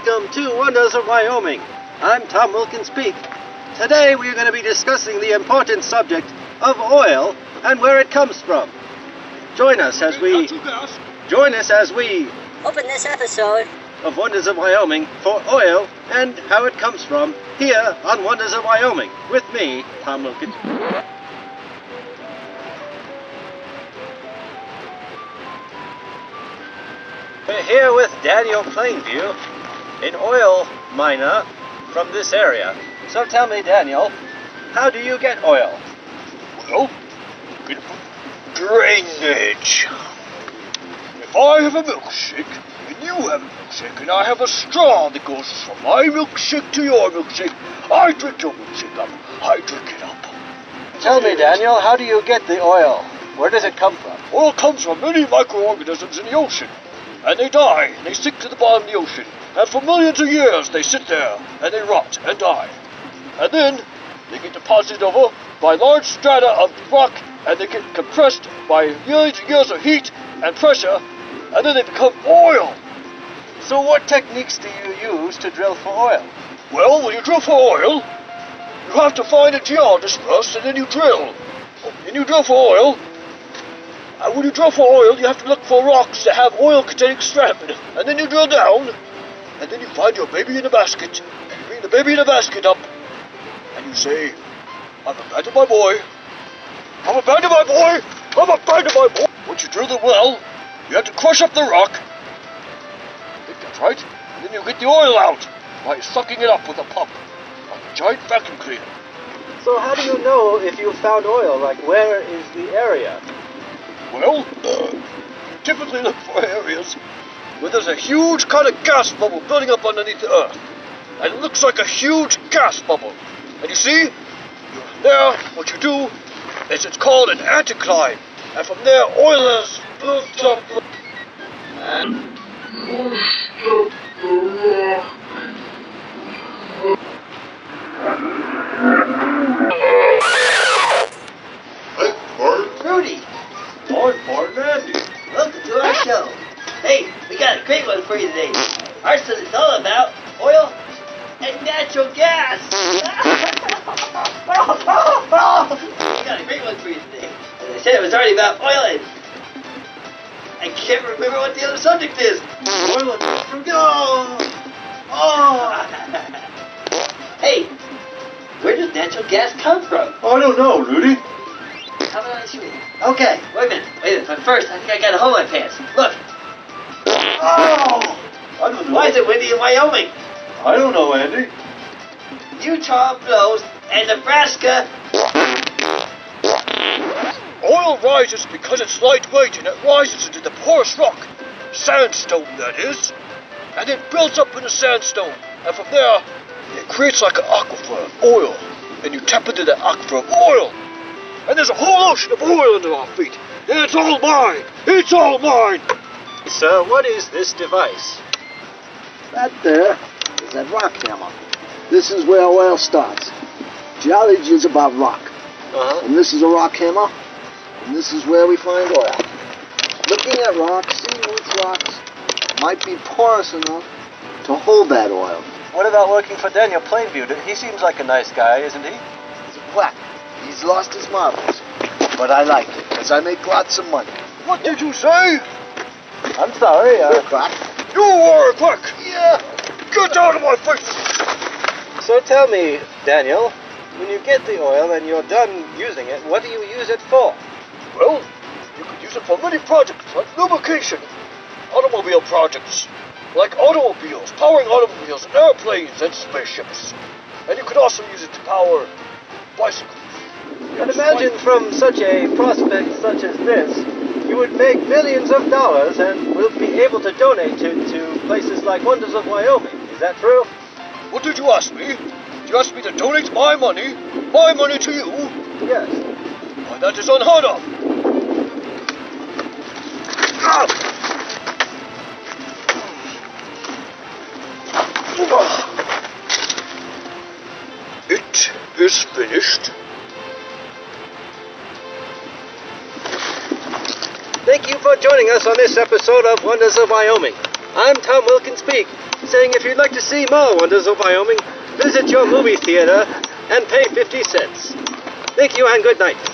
Welcome to Wonders of Wyoming. I'm Tom Wilkinspeak. Today we are going to be discussing the important subject of oil and where it comes from. Join us as we open this episode of Wonders of Wyoming for oil and how it comes from here on Wonders of Wyoming with me, Tom Wilkinspeak. We're here with Daniel Plainview, an oil miner from this area. So tell me, Daniel, how do you get oil? Well, drainage. If I have a milkshake, and you have a milkshake, and I have a straw that goes from my milkshake to your milkshake, I drink your milkshake up. I drink it up. Tell me, Daniel, how do you get the oil? Where does it come from? Oil comes from many microorganisms in the ocean. And they die, and they sink to the bottom of the ocean. And for millions of years, they sit there, and they rot and die. And then, they get deposited over by large strata of rock, and they get compressed by millions of years of heat and pressure, and then they become oil. So what techniques do you use to drill for oil? Well, when you drill for oil, you have to find a geologist first, and then you drill. And you drill for oil. And when you drill for oil, you have to look for rocks that have oil-containing strata in them. And then you drill down, and then you find your baby in a basket. You bring the baby in a basket up, and you say, I've abandoned my boy. I've abandoned my boy. I've abandoned my boy. Once you drill the well, you have to crush up the rock. I think that's right. And then you get the oil out by sucking it up with a pump, like a giant vacuum cleaner. So how do you know if you found oil? Like, where is the area? Well, you typically look for areas where there's a huge kind of gas bubble building up underneath the earth. And it looks like a huge gas bubble. And you see, you're there, what you do is it's called an anticline. And from there, oil has built up and pushed up the rock. Rudy. Morning, Andy. Welcome to our show. Hey, we got a great one for you today. Our show is all about oil and natural gas. We got a great one for you today. As I said, it was already about oil and I can't remember what the other subject is. Oil and natural gas. Hey, where does natural gas come from? I don't know, Rudy. How about I show you? Okay, wait a minute. But first, I think I got a hole in my pants. Look. Oh! I don't know. Why is it windy in Wyoming? I don't know, Andy. Utah blows and Nebraska. Oil rises because it's lightweight and it rises into the porous rock. Sandstone, that is. And it builds up in the sandstone. And from there, it creates like an aquifer of oil. And you tap into the aquifer of oil. And there's a whole ocean of oil under our feet. And it's all mine. It's all mine. Sir, what is this device? That there is a rock hammer. This is where oil starts. Geology is about rock. And this is a rock hammer. And this is where we find oil. Looking at rocks, seeing which rocks might be porous enough to hold that oil. What about working for Daniel Plainview? He seems like a nice guy, isn't he? He's a quack. He's lost his marbles. But I like it, because I make lots of money. What did you say? I'm sorry, You're a quack. You are a quack. Yeah. Get out of my face. So tell me, Daniel, when you get the oil and you're done using it, what do you use it for? Well, you could use it for many projects, like lubrication, automobile projects, like automobiles, powering automobiles, and airplanes, and spaceships. And you could also use it to power bicycles. And imagine from such a prospect such as this, you would make millions of dollars and will be able to donate to places like Wonders of Wyoming. Is that true? What did you ask me? Did you ask me to donate my money to you? Yes. Why, that is unheard of. It is finished. Thank you for joining us on this episode of Wonders of Wyoming. I'm Tom Wilkinspeak, saying if you'd like to see more Wonders of Wyoming, visit your movie theater and pay 50 cents. Thank you and good night.